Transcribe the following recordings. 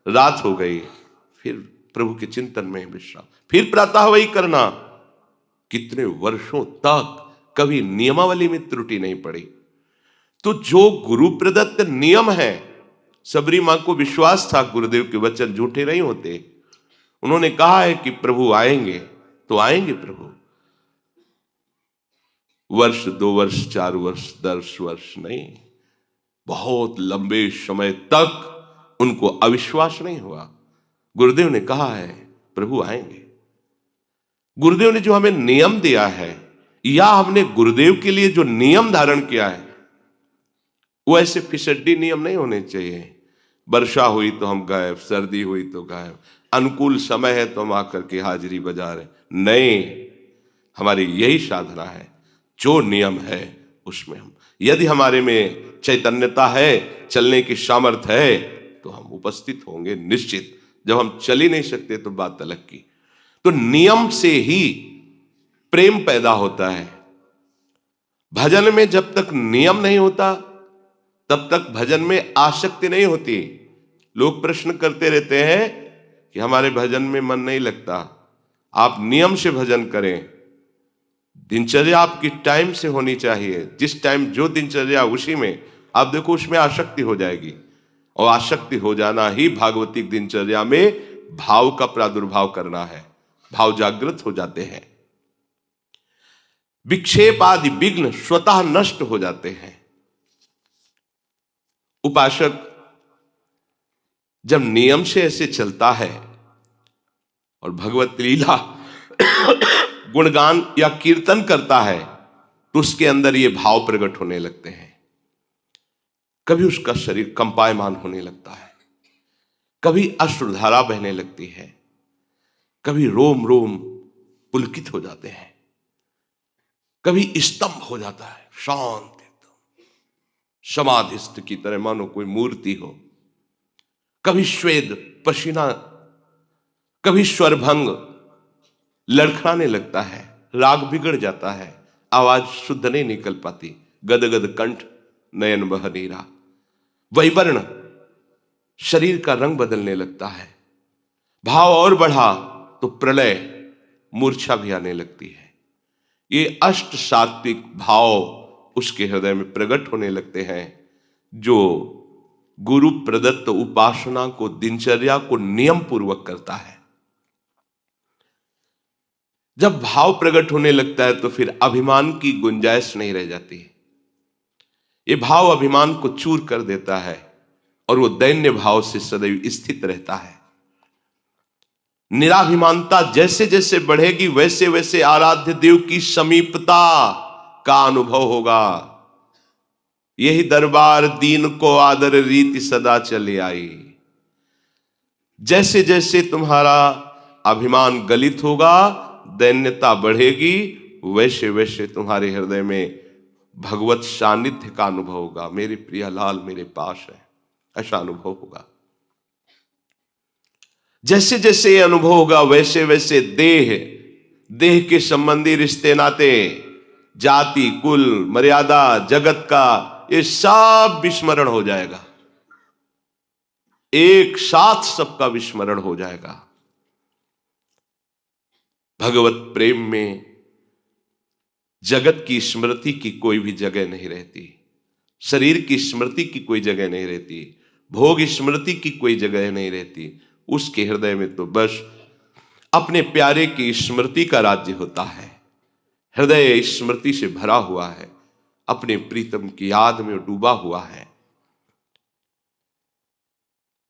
रात हो गई, फिर प्रभु के चिंतन में विश्राम, फिर प्रातः वही करना। कितने वर्षों तक कभी नियमावली में त्रुटि नहीं पड़ी। तो जो गुरु प्रदत्त नियम है, सबरी मां को विश्वास था गुरुदेव के वचन झूठे नहीं होते। उन्होंने कहा है कि प्रभु आएंगे तो आएंगे प्रभु। वर्ष, 2 वर्ष, 4 वर्ष, 10 वर्ष नहीं, बहुत लंबे समय तक उनको अविश्वास नहीं हुआ। गुरुदेव ने कहा है प्रभु आएंगे। गुरुदेव ने जो हमें नियम दिया है, या हमने गुरुदेव के लिए जो नियम धारण किया है, वो ऐसे फिसड्डी नियम नहीं होने चाहिए। वर्षा हुई तो हम गायब, सर्दी हुई तो गायब, अनुकूल समय है तो हम आकर के हाजिरी बजा रहे। नहीं, हमारी यही साधना है, जो नियम है उसमें हम, यदि हमारे में चैतन्यता है, चलने की सामर्थ्य है, तो हम उपस्थित होंगे निश्चित। जब हम चल ही नहीं सकते तो बात अलग की। तो नियम से ही प्रेम पैदा होता है। भजन में जब तक नियम नहीं होता तब तक भजन में आसक्ति नहीं होती। लोग प्रश्न करते रहते हैं कि हमारे भजन में मन नहीं लगता। आप नियम से भजन करें, दिनचर्या आपकी टाइम से होनी चाहिए। जिस टाइम जो दिनचर्या उसी में आप देखो, उसमें आसक्ति हो जाएगी। और आसक्ति हो जाना ही भागवतिक दिनचर्या में भाव का प्रादुर्भाव करना है। भाव जागृत हो जाते हैं, विक्षेप आदि विघ्न स्वतः नष्ट हो जाते हैं। उपासक जब नियम से ऐसे चलता है और भगवत लीला गुणगान या कीर्तन करता है, तो उसके अंदर ये भाव प्रकट होने लगते हैं। कभी उसका शरीर कंपायमान होने लगता है, कभी अश्रुधारा बहने लगती है, कभी रोम रोम पुलकित हो जाते हैं, कभी स्तंभ हो जाता है, शांत एकदम समाधिस्थ की तरह, मानो कोई मूर्ति हो। कभी श्वेत पसीना, कभी स्वरभंग लड़खड़ाने लगता है, राग बिगड़ जाता है, आवाज शुद्ध नहीं निकल पाती, गदगद कंठ, नयन बह नीरा, वैवर्ण, शरीर का रंग बदलने लगता है। भाव और बढ़ा तो प्रलय, मूर्छा भी आने लगती है। ये अष्ट सात्विक भाव उसके हृदय में प्रकट होने लगते हैं, जो गुरु प्रदत्त उपासना को, दिनचर्या को नियम पूर्वक करता है। जब भाव प्रकट होने लगता है तो फिर अभिमान की गुंजाइश नहीं रह जाती। ये भाव अभिमान को चूर कर देता है और वो दैन्य भाव से सदैव स्थित रहता है। निराभिमानता जैसे जैसे बढ़ेगी वैसे वैसे आराध्य देव की समीपता का अनुभव होगा। यही दरबार दीन को आदर रीति सदा चले आई। जैसे जैसे तुम्हारा अभिमान गलित होगा, दैन्यता बढ़ेगी, वैसे वैसे तुम्हारे हृदय में भगवत सानिध्य का अनुभव होगा। मेरे प्रिय लाल मेरे पास है, ऐसा अनुभव होगा। जैसे जैसे ये अनुभव होगा वैसे वैसे देह के संबंधी रिश्ते नाते, जाति, कुल, मर्यादा, जगत का, ये सब विस्मरण हो जाएगा। एक साथ सबका विस्मरण हो जाएगा। भगवत प्रेम में जगत की स्मृति की कोई भी जगह नहीं रहती, शरीर की स्मृति की कोई जगह नहीं रहती, भोग स्मृति की कोई जगह नहीं रहती। उसके हृदय में तो बस अपने प्यारे की स्मृति का राज्य होता है। हृदय स्मृति से भरा हुआ है, अपने प्रीतम की याद में डूबा हुआ है।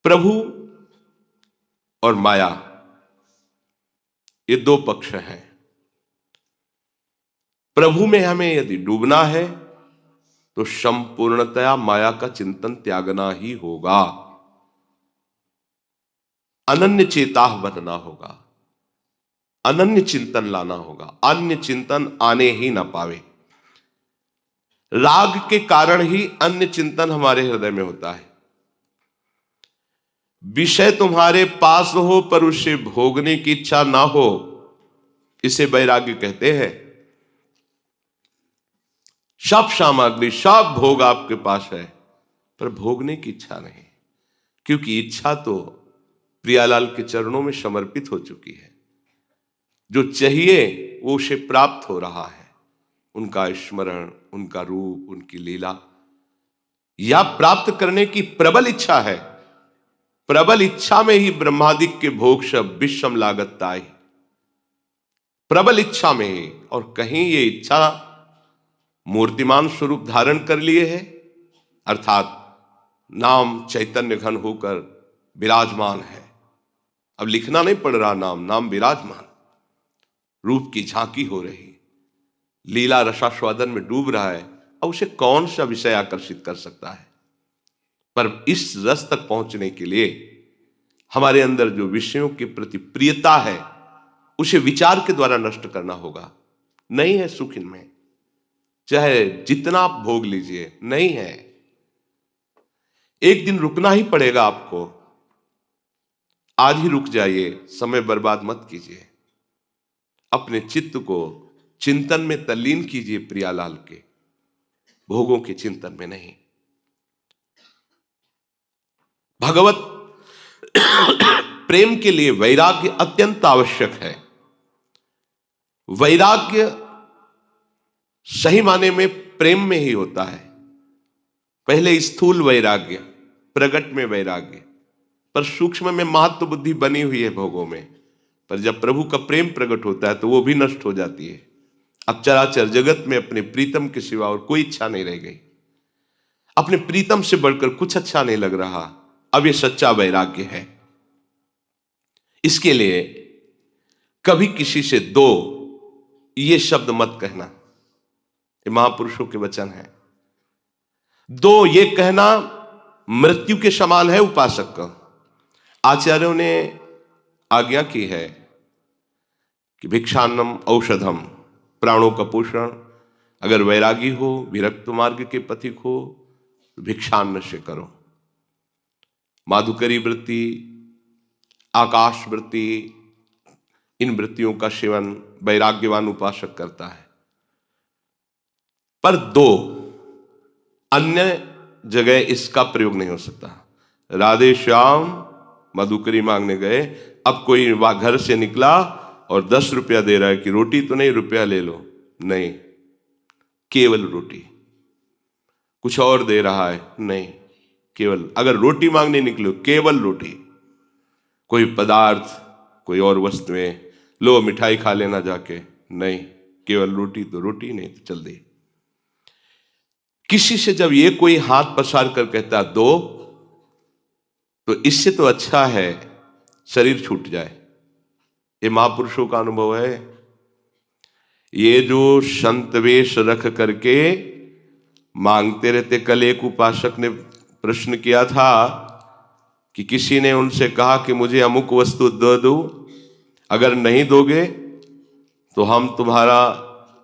प्रभु और माया, ये दो पक्ष हैं। प्रभु में हमें यदि डूबना है तो संपूर्णतया माया का चिंतन त्यागना ही होगा, अनन्य चेता बनना होगा, अनन्य चिंतन लाना होगा। अन्य चिंतन आने ही ना पावे। राग के कारण ही अन्य चिंतन हमारे हृदय में होता है। विषय तुम्हारे पास हो पर उसे भोगने की इच्छा ना हो, इसे वैराग्य कहते हैं। सब सामग्री, सब भोग आपके पास है पर भोगने की इच्छा नहीं, क्योंकि इच्छा तो प्रियालाल के चरणों में समर्पित हो चुकी है। जो चाहिए वो उसे प्राप्त हो रहा है। उनका स्मरण, उनका रूप, उनकी लीला, या प्राप्त करने की प्रबल इच्छा है। प्रबल इच्छा में ही ब्रह्मादिक के भोग सब विषम लागत ताई। प्रबल इच्छा में ही। और कहीं ये इच्छा मूर्तिमान स्वरूप धारण कर लिए है, अर्थात नाम चैतन्य घन होकर विराजमान है। अब लिखना नहीं पड़ रहा, नाम विराजमान, रूप की झांकी हो रही, लीला रसास्वादन में डूब रहा है। अब उसे कौन सा विषय आकर्षित कर सकता है? पर इस रस तक पहुंचने के लिए हमारे अंदर जो विषयों के प्रति प्रियता है उसे विचार के द्वारा नष्ट करना होगा। नहीं है सुख इनमें, चाहे जितना आप भोग लीजिए, नहीं है। एक दिन रुकना ही पड़ेगा आपको। आज ही रुक जाइए, समय बर्बाद मत कीजिए। अपने चित्त को चिंतन में तल्लीन कीजिए, प्रियालाल के भोगों के चिंतन में नहीं। भगवत प्रेम के लिए वैराग्य अत्यंत आवश्यक है। वैराग्य सही माने में प्रेम में ही होता है। पहले स्थूल वैराग्य, प्रगट में वैराग्य, पर सूक्ष्म में महत्व बुद्धि बनी हुई है भोगों में। पर जब प्रभु का प्रेम प्रकट होता है तो वो भी नष्ट हो जाती है। अब चराचर जगत में अपने प्रीतम के सिवा और कोई इच्छा नहीं रह गई। अपने प्रीतम से बढ़कर कुछ अच्छा नहीं लग रहा। अब ये सच्चा वैराग्य है। इसके लिए कभी किसी से दो ये शब्द मत कहना। ये महापुरुषों के वचन है। दो ये कहना मृत्यु के समान है उपासक का। आचार्यों ने आज्ञा की है कि भिक्षान्नम औषधम, प्राणों का पोषण। अगर वैरागी हो, विरक्त मार्ग के पथिक हो, तो भिक्षान्न से करो। माधुकरी वृत्ति, आकाश वृत्ति, इन वृत्तियों का सेवन वैराग्यवान उपासक करता है। पर दो, अन्य जगह इसका प्रयोग नहीं हो सकता। राधे श्याम मधुकरी मांगने गए, अब कोई घर से निकला और 10 रुपया दे रहा है कि रोटी तो नहीं, रुपया ले लो, नहीं, केवल रोटी। कुछ और दे रहा है, नहीं, केवल। अगर रोटी मांगने निकलो, केवल रोटी। कोई पदार्थ, कोई और वस्तुएं, लो मिठाई खा लेना जाके, नहीं, केवल रोटी तो रोटी, नहीं तो चल दे। किसी से जब ये कोई हाथ पसार कर कहता दो, तो इससे तो अच्छा है शरीर छूट जाए। ये महापुरुषों का अनुभव है। ये जो संत वेश रख करके मांगते रहते। कल एक उपासक ने प्रश्न किया था कि किसी ने उनसे कहा कि मुझे अमुक वस्तु दे दो, अगर नहीं दोगे तो हम तुम्हारा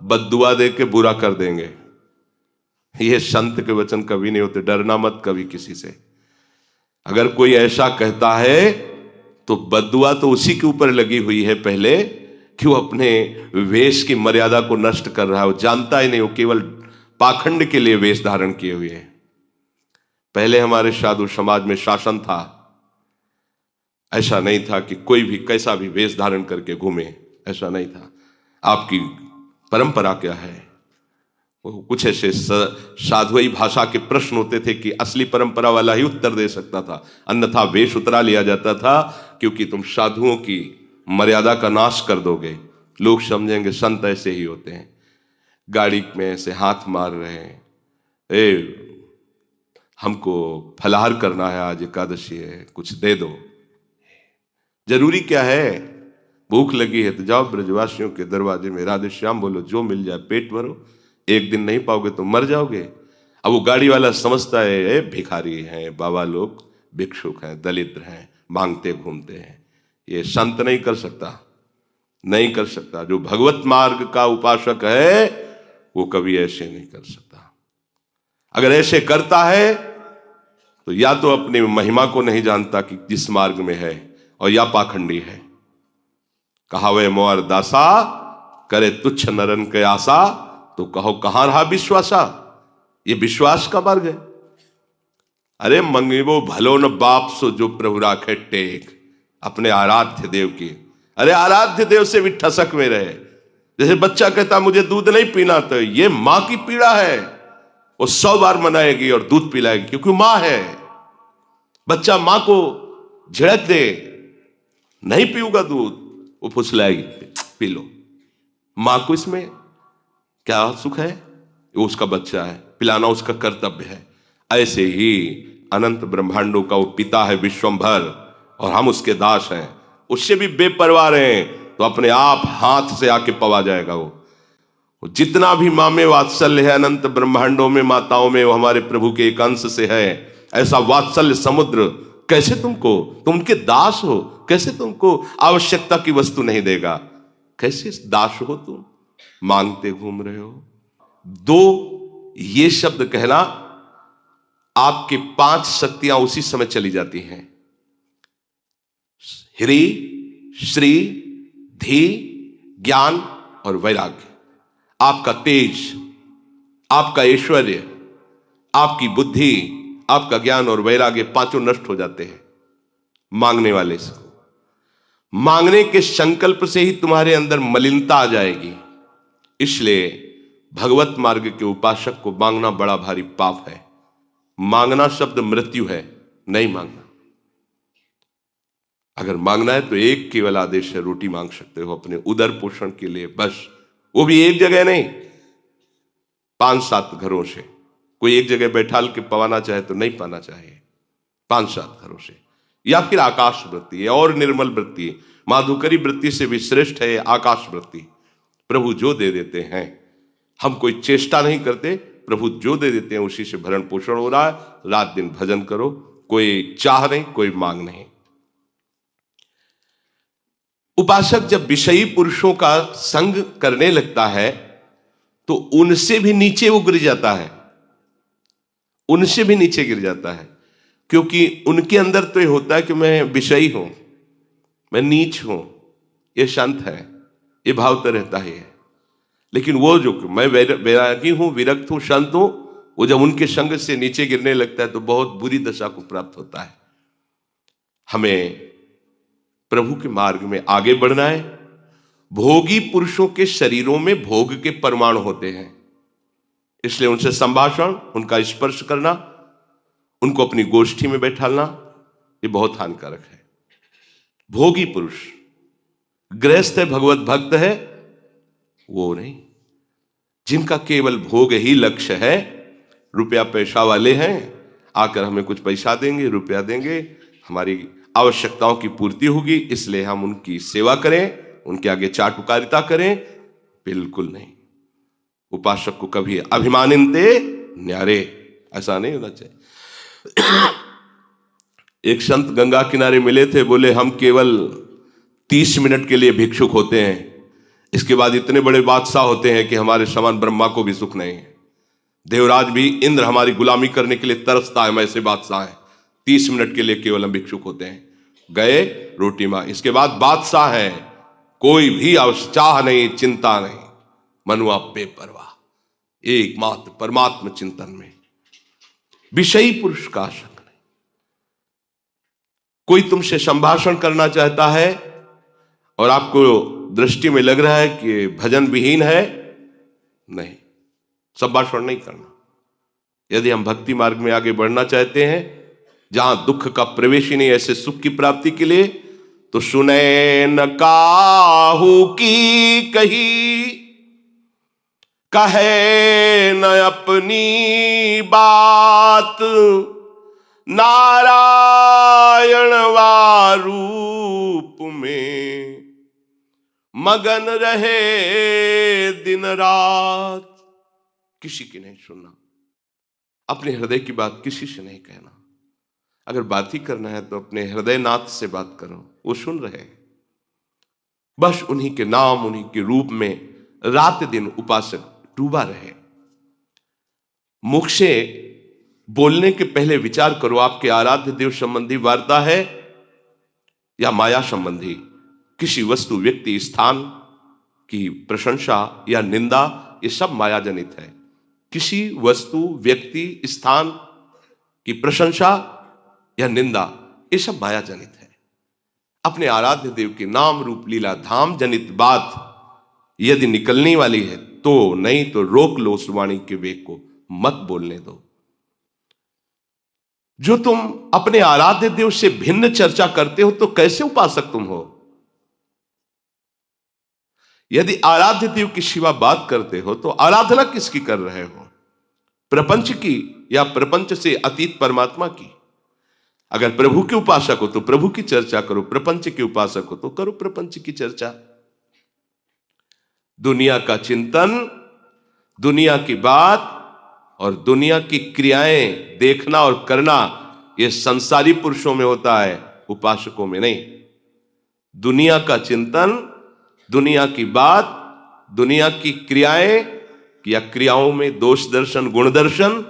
बद्दुआ दे के बुरा कर देंगे। ये संत के वचन कभी नहीं होते। डरना मत कभी किसी से। अगर कोई ऐसा कहता है तो बद्दुआ तो उसी के ऊपर लगी हुई है पहले, कि वो अपने वेश की मर्यादा को नष्ट कर रहा है। वो जानता ही नहीं, वो केवल पाखंड के लिए वेश धारण किए हुए हैं। पहले हमारे साधु समाज में शासन था। ऐसा नहीं था कि कोई भी कैसा भी वेश धारण करके घूमे, ऐसा नहीं था। आपकी परंपरा क्या है? वो कुछ ऐसे साधुई भाषा के प्रश्न होते थे कि असली परंपरा वाला ही उत्तर दे सकता था, अन्यथा वेश उतरा लिया जाता था, क्योंकि तुम साधुओं की मर्यादा का नाश कर दोगे। लोग समझेंगे संत ऐसे ही होते हैं। गाड़ी में ऐसे हाथ मार रहे हैं, हमको फलाहार करना है, आज एकादशी है, कुछ दे दो। जरूरी क्या है? भूख लगी है तो जाओ ब्रजवासियों के दरवाजे में राधे श्याम बोलो, जो मिल जाए पेट भरो। एक दिन नहीं पाओगे तो मर जाओगे। अब वो गाड़ी वाला समझता है भिखारी हैं, बाबा लोग भिक्षुक हैं, दलित हैं, मांगते घूमते हैं। ये संत नहीं कर सकता, नहीं कर सकता। जो भगवत मार्ग का उपासक है वो कभी ऐसे नहीं कर सकता। अगर ऐसे करता है तो या तो अपनी महिमा को नहीं जानता कि जिस मार्ग में है, और या पाखंडी है। कहावे मोर दासा, करे तुच्छ नरन के आशा, तो कहो कहां रहा विश्वासा। ये विश्वास का मार्ग है। अरे मंगीबो भलो न बाप सो जो प्रभु राखे टेक। अपने आराध्य देव की। अरे आराध्य देव से भी ठसक में रहे। जैसे बच्चा कहता मुझे दूध नहीं पीना, तो ये मां की पीड़ा है, वो 100 बार मनाएगी और दूध पिलाएगी, क्योंकि मां है। बच्चा मां को झिड़क दे, नहीं पीऊंगा दूध, वो फुसलाएगी, पी लो। मां को इसमें क्या सुख है? वो उसका बच्चा है, पिलाना उसका कर्तव्य है। ऐसे ही अनंत ब्रह्मांडों का वो पिता है विश्वंभर, और हम उसके दास हैं। उससे भी बेपरवाह रहे तो अपने आप हाथ से आके पवा जाएगा। वो जितना भी माँ में वात्सल्य है अनंत ब्रह्मांडों में, माताओं में, वो हमारे प्रभु के एक अंश से है। ऐसा वात्सल्य समुद्र कैसे तुमको, तुम उनके दास हो, कैसे तुमको आवश्यकता की वस्तु नहीं देगा? कैसे दास हो तुम, मांगते घूम रहे हो? दो ये शब्द कहना, आपकी 5 शक्तियां उसी समय चली जाती हैं। ह्री, श्री, धी, ज्ञान और वैराग्य। आपका तेज, आपका ऐश्वर्य, आपकी बुद्धि, आपका ज्ञान और वैराग्य, पांचों नष्ट हो जाते हैं मांगने वाले से। मांगने के संकल्प से ही तुम्हारे अंदर मलिनता आ जाएगी। इसलिए भगवत मार्ग के उपासक को मांगना बड़ा भारी पाप है। मांगना शब्द मृत्यु है, नहीं मांगना। अगर मांगना है तो एक केवल आदेश है, रोटी मांग सकते हो अपने उदर पोषण के लिए, बस। वो भी एक जगह नहीं, 5-7 घरों से। कोई एक जगह बैठाल के पवाना चाहे तो नहीं पाना चाहिए, 5-7 घरों से। या फिर आकाश वृत्ति और निर्मल वृत्ति, माधुकरी वृत्ति से भी श्रेष्ठ है आकाश वृत्ति। प्रभु जो दे देते हैं, हम कोई चेष्टा नहीं करते, प्रभु जो दे देते हैं उसी से भरण पोषण हो रहा है। रात दिन भजन करो, कोई चाह नहीं, कोई मांग नहीं। उपासक जब विषयी पुरुषों का संग करने लगता है तो उनसे भी नीचे वो गिर जाता है, उनसे भी नीचे गिर जाता है। क्योंकि उनके अंदर तो ये होता है कि मैं विषयी हूं, मैं नीच हूं, ये शांत है, ये भाव तो रहता ही है। लेकिन वो जो मैं वैरागी हूं, विरक्त हूं, शांत हूं, वो जब उनके संग से नीचे गिरने लगता है तो बहुत बुरी दशा को प्राप्त होता है। हमें प्रभु के मार्ग में आगे बढ़ना है। भोगी पुरुषों के शरीरों में भोग के परमाणु होते हैं, इसलिए उनसे संभाषण, उनका स्पर्श करना, उनको अपनी गोष्ठी में बैठालना, ये बहुत हानिकारक है। भोगी पुरुष, गृहस्थ है, भगवत भक्त है, वो नहीं। जिनका केवल भोग ही लक्ष्य है, रुपया पैसा वाले हैं, आकर हमें कुछ पैसा देंगे, रुपया देंगे, हमारी आवश्यकताओं की पूर्ति होगी, इसलिए हम उनकी सेवा करें, उनके आगे चाटुकारिता करें, बिल्कुल नहीं। उपासक को कभी अभिमानिनते न्यारे, ऐसा नहीं होना चाहिए। एक संत गंगा किनारे मिले थे, बोले हम केवल 30 मिनट के लिए भिक्षुक होते हैं, इसके बाद इतने बड़े बादशाह होते हैं कि हमारे समान ब्रह्मा को भी सुख नहीं है। देवराज भी, इंद्र हमारी गुलामी करने के लिए तरसता है, ऐसे बादशाह है। 30 मिनट के लिए केवल हम भिक्षुक होते हैं, गए रोटी मां, इसके बाद बादशाह है, कोई भी चाह नहीं, चिंता नहीं, मनुआ बेपरवाह, एकमात्र परमात्मा चिंतन में। विषयी पुरुष का आशंक नहीं। कोई तुमसे संभाषण करना चाहता है और आपको दृष्टि में लग रहा है कि भजन विहीन है, नहीं, संभाषण नहीं करना। यदि हम भक्ति मार्ग में आगे बढ़ना चाहते हैं, जहां दुख का प्रवेश ही नहीं, ऐसे सुख की प्राप्ति के लिए, तो सुने न काहू की कही, कहे न अपनी बात, नारायण वा रूप में मगन रहे दिन रात। किसी की नहीं सुनना, अपने हृदय की बात किसी से नहीं कहना। अगर बात ही करना है तो अपने हृदयनाथ से बात करो, वो सुन रहे हैं। बस उन्हीं के नाम, उन्हीं के रूप में रात दिन उपासक डूबा रहे। मुख से बोलने के पहले विचार करो, आपके आराध्य देव संबंधी वार्ता है या माया संबंधी, किसी वस्तु, व्यक्ति, स्थान की प्रशंसा या निंदा, ये सब माया जनित है। किसी वस्तु, व्यक्ति, स्थान की प्रशंसा या निंदा, ये सब माया जनित है। अपने आराध्य देव के नाम रूप लीला धाम जनित बात यदि निकलने वाली है तो, नहीं तो रोक लो उस वाणी के वेग को, मत बोलने दो। जो तुम अपने आराध्य देव से भिन्न चर्चा करते हो तो कैसे उपासक तुम हो? यदि आराध्य देव की शिवा बात करते हो तो आराधना किसकी कर रहे हो? प्रपंच की या प्रपंच से अतीत परमात्मा की? अगर प्रभु के उपासक हो तो प्रभु की चर्चा करो, प्रपंच के उपासक हो तो करो प्रपंच की चर्चा। दुनिया का चिंतन, दुनिया की बात और दुनिया की क्रियाएं देखना और करना यह संसारी पुरुषों में होता है, उपासकों में नहीं। दुनिया का चिंतन, दुनिया की बात, दुनिया की क्रियाएं या क्रियाओं में दोष दर्शन, गुण दर्शन,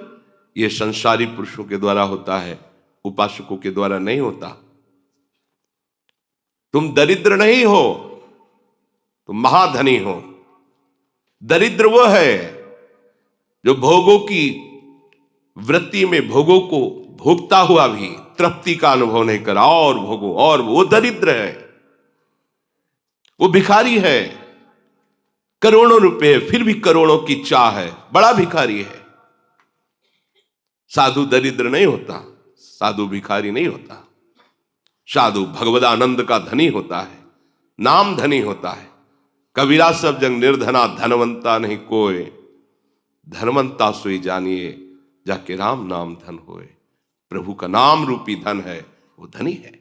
यह संसारी पुरुषों के द्वारा होता है, उपासकों के द्वारा नहीं होता। तुम दरिद्र नहीं हो, तुम महाधनी हो। दरिद्र वो है जो भोगों की वृत्ति में भोगों को भोगता हुआ भी तृप्ति का अनुभव नहीं करा, और भोगो और वो दरिद्र है, वो भिखारी है। करोड़ों रुपए फिर भी करोड़ों की चाह है, बड़ा भिखारी है। साधु दरिद्र नहीं होता, साधु भिखारी नहीं होता। साधु भगवदानंद का धनी होता है, नाम धनी होता है। कबीरा सब जंग निर्धना, धनवंता नहीं कोय, धनवंता सोई जानिए जाके राम नाम धन होए। प्रभु का नाम रूपी धन है, वो धनी है।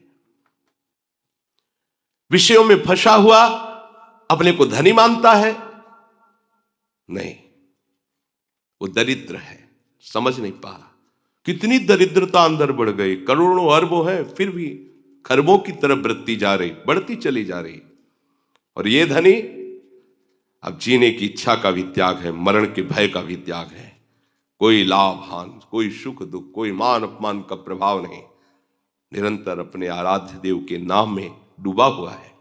विषयों में फंसा हुआ अपने को धनी मानता है, नहीं, वो दरिद्र है, समझ नहीं पा रहा। कितनी दरिद्रता अंदर बढ़ गई, करोड़ों अरबों है फिर भी खरबों की तरफ वृत्ति जा रही, बढ़ती चली जा रही। और ये धनी अब जीने की इच्छा का भी त्याग है, मरण के भय का भी त्याग है। कोई लाभ हान, कोई सुख दुख, कोई मान अपमान का प्रभाव नहीं, निरंतर अपने आराध्य देव के नाम में डूबा हुआ है।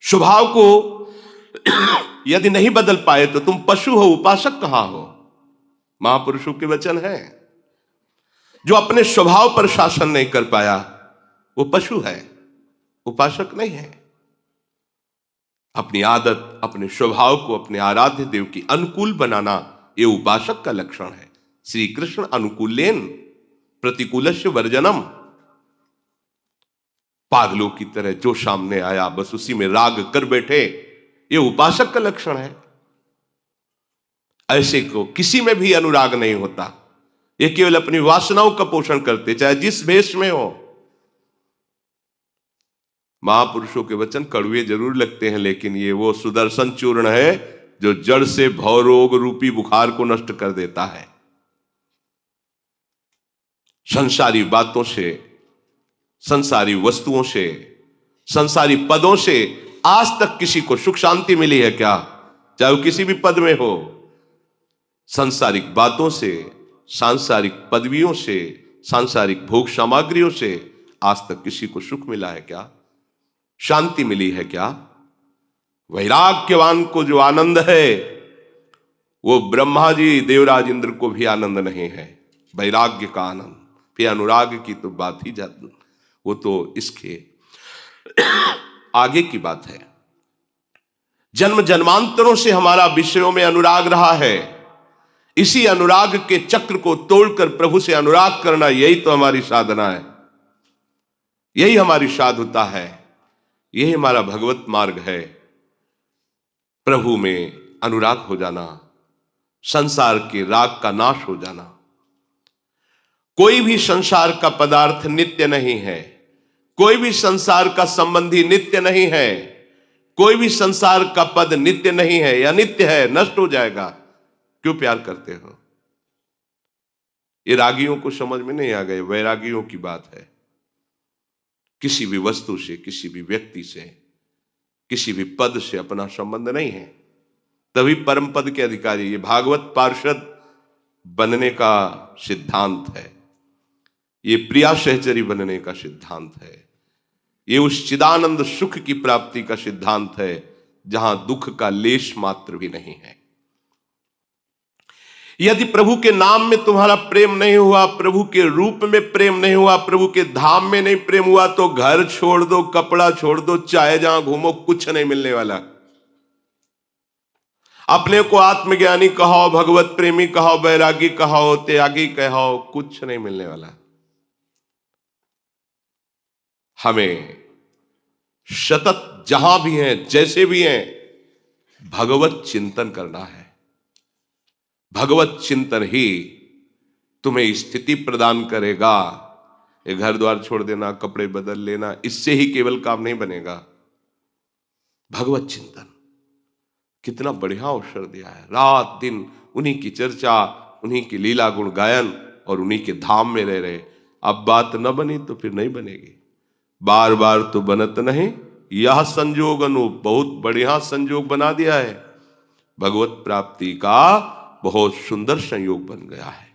स्वभाव को यदि नहीं बदल पाए तो तुम पशु हो, उपासक कहां हो? महापुरुषों के वचन है, जो अपने स्वभाव पर शासन नहीं कर पाया वो पशु है, उपासक नहीं है। अपनी आदत, अपने स्वभाव को अपने आराध्य देव की अनुकूल बनाना ये उपासक का लक्षण है। श्री कृष्ण अनुकूलेन प्रतिकूलस्य वर्जनम। पागलों की तरह जो सामने आया बस उसी में राग कर बैठे, ये उपासक का लक्षण है। ऐसे को किसी में भी अनुराग नहीं होता, ये केवल अपनी वासनाओं का पोषण करते, चाहे जिस भेष में हो। महापुरुषों के वचन कड़वे जरूर लगते हैं, लेकिन ये वो सुदर्शन चूर्ण है जो जड़ से भवरोग रूपी बुखार को नष्ट कर देता है। संसारी बातों से, संसारी वस्तुओं से, संसारी पदों से आज तक किसी को सुख शांति मिली है क्या? चाहे वो किसी भी पद में हो। सांसारिक बातों से, सांसारिक पदवियों से, सांसारिक भोग सामग्रियों से आज तक किसी को सुख मिला है क्या? शांति मिली है क्या? वैराग्यवान को जो आनंद है वो ब्रह्मा जी, देवराज इंद्र को भी आनंद नहीं है, वैराग्य का आनंद। फिर अनुराग की तो बात ही जाती, वो तो इसके आगे की बात है। जन्म जन्मांतरों से हमारा विषयों में अनुराग रहा है, इसी अनुराग के चक्र को तोड़कर प्रभु से अनुराग करना, यही तो हमारी साधना है, यही हमारी साधुता है, यही हमारा भगवत मार्ग है। प्रभु में अनुराग हो जाना, संसार के राग का नाश हो जाना। कोई भी संसार का पदार्थ नित्य नहीं है, कोई भी संसार का संबंधी नित्य नहीं है, कोई भी संसार का पद नित्य नहीं है या नित्य है, नष्ट हो जाएगा। क्यों प्यार करते हो? ये रागियों को समझ में नहीं आ गए, वैरागियों की बात है। किसी भी वस्तु से, किसी भी व्यक्ति से, किसी भी पद से अपना संबंध नहीं है, तभी परम पद के अधिकारी। ये भागवत पार्षद बनने का सिद्धांत है, ये प्रिया सहचरी बनने का सिद्धांत है, ये उस चिदानंद सुख की प्राप्ति का सिद्धांत है जहां दुख का लेश मात्र भी नहीं है। यदि प्रभु के नाम में तुम्हारा प्रेम नहीं हुआ, प्रभु के रूप में प्रेम नहीं हुआ, प्रभु के धाम में नहीं प्रेम हुआ, तो घर छोड़ दो, कपड़ा छोड़ दो, चाहे जहां घूमो, कुछ नहीं मिलने वाला। अपने को आत्मज्ञानी कहो, भगवत प्रेमी कहो, वैरागी कहो, त्यागी कहो, कुछ नहीं मिलने वाला। हमें सतत जहां भी हैं, जैसे भी हैं, भगवत चिंतन करना है। भगवत चिंतन ही तुम्हें स्थिति प्रदान करेगा। ये घर द्वार छोड़ देना, कपड़े बदल लेना, इससे ही केवल काम नहीं बनेगा। भगवत चिंतन कितना बढ़िया अवसर दिया है। रात दिन उन्हीं की चर्चा, उन्हीं की लीला गुण गायन और उन्हीं के धाम में रह रहे। अब बात न बनी तो फिर नहीं बनेगी। बार बार तो बनत नहीं, यह संजोग अनूप, बहुत बढ़िया संजोग बना दिया है। भगवत प्राप्ति का बहुत सुंदर संयोग बन गया है।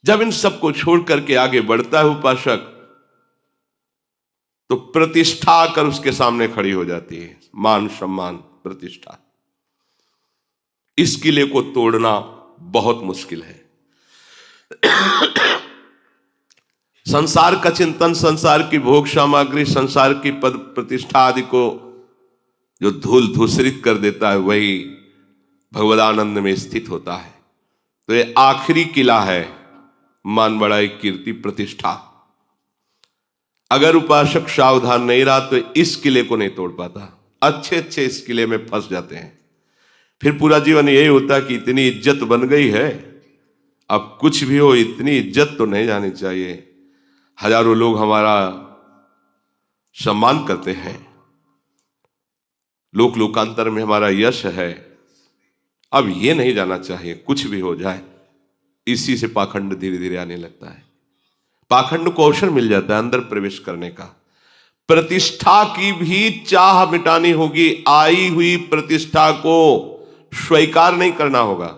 जब इन सबको छोड़ करके आगे बढ़ता है उपासक, तो प्रतिष्ठा आकर उसके सामने खड़ी हो जाती है। मान सम्मान प्रतिष्ठा, इस किले को तोड़ना बहुत मुश्किल है। संसार का चिंतन, संसार की भोग सामग्री, संसार की पद प्रतिष्ठा आदि को जो धूल धूसरित कर देता है, वही भगवदानंद में स्थित होता है। तो ये आखिरी किला है, मान बढ़ाई कीर्ति प्रतिष्ठा। अगर उपासक सावधान नहीं रहा तो इस किले को नहीं तोड़ पाता। अच्छे अच्छे इस किले में फंस जाते हैं। फिर पूरा जीवन यही होता है कि इतनी इज्जत बन गई है, अब कुछ भी हो इतनी इज्जत तो नहीं जानी चाहिए। हजारों लोग हमारा सम्मान करते हैं, लोक लोकांतर में हमारा यश है, अब ये नहीं जाना चाहिए कुछ भी हो जाए। इसी से पाखंड धीरे धीरे आने लगता है। पाखंड को अवसर मिल जाता है अंदर प्रवेश करने का। प्रतिष्ठा की भी चाह मिटानी होगी। आई हुई प्रतिष्ठा को स्वीकार नहीं करना होगा।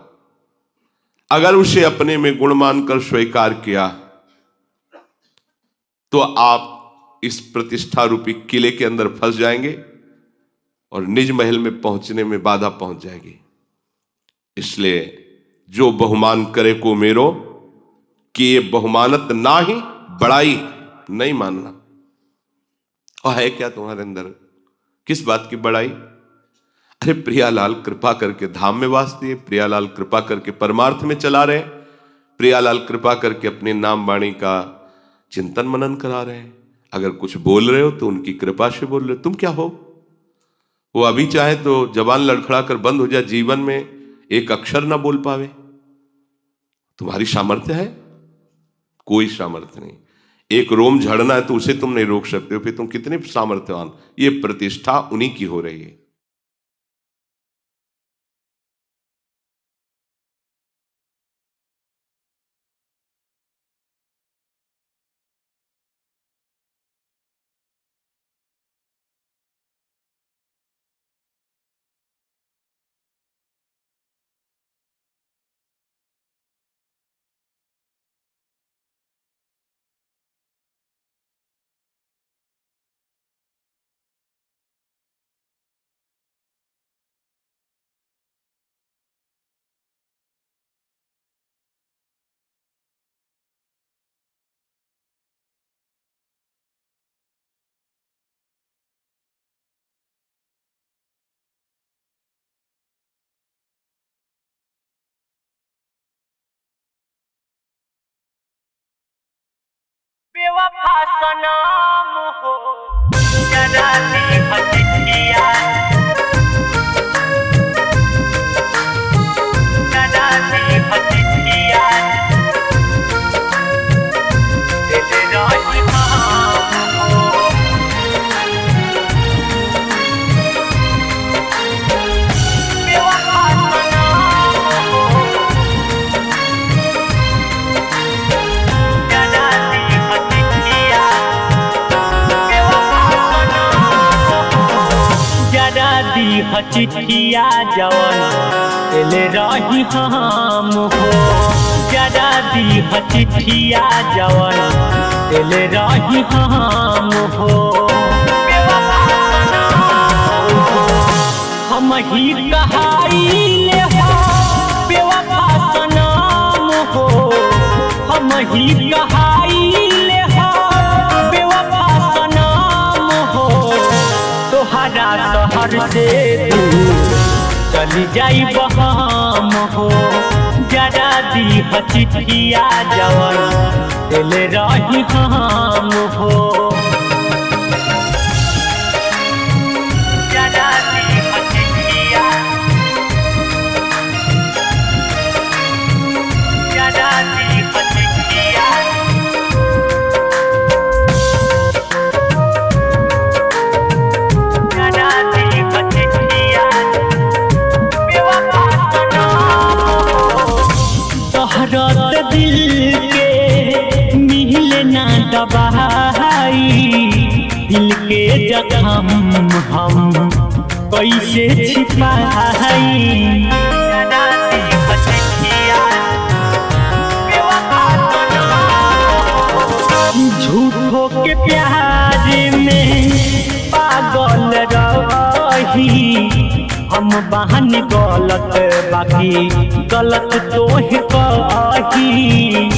अगर उसे अपने में गुण मानकर स्वीकार किया तो आप इस प्रतिष्ठा रूपी किले के अंदर फंस जाएंगे और निज महल में पहुंचने में बाधा पहुंच जाएगी। इसलिए जो बहुमान करे को मेरो, कि ये बहुमानत ना ही बड़ाई नहीं मानना। और है क्या तुम्हारे अंदर, किस बात की बड़ाई? अरे प्रियालाल कृपा करके धाम में वास दिए, प्रियालाल कृपा करके परमार्थ में चला रहे, प्रियालाल कृपा करके अपने नाम वाणी का चिंतन मनन करा रहे हैं। अगर कुछ बोल रहे हो तो उनकी कृपा से बोल रहे हो। तुम क्या हो? वो अभी चाहे तो जबान लड़खड़ा कर बंद हो जाए, जीवन में एक अक्षर ना बोल पावे। तुम्हारी सामर्थ्य है? कोई सामर्थ्य नहीं। एक रोम झड़ना है तो उसे तुम नहीं रोक सकते हो, फिर तुम कितने सामर्थ्यवान। ये प्रतिष्ठा उन्हीं की हो रही है। बेवफा सनम हो जरा सी हथिया, जरा सी हथिया दिल रही हो। बेवफा सनम हो जरा चिट्ठिया जवन एले रही हम हो, जरा दी चिट्ठिया जवन एले रही हम हो। हम ही कहाई ले हो हम ही कहाइले हो बेवफा सनम हो तोहरा शहर से दूर चली जाई हम हो जरा दी चिट्ठिया जवन दिल रही हम हो जरा दी चिट्ठिया जरा दी चिट्ठिया जरा दी चिट्ठिया तोहरत दिल के मिले ना दबाई दिल के जख्म हम कैसे छिपाई झूठों के प्यार में पागल रही हम बहन गलत बाकी गलत तोहे कही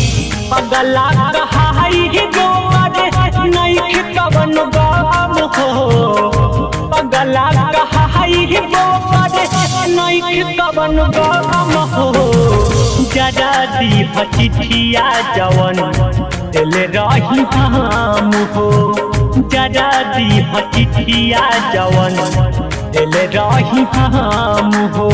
पगला कहाई गोरे नहीं कवन गम हो पगला कहाई गोरे नहीं कवन गम हो जरा दी चिट्ठिया जवन दिल रही हम हो जरा दी चिट्ठिया जवन दिल रही हम हो।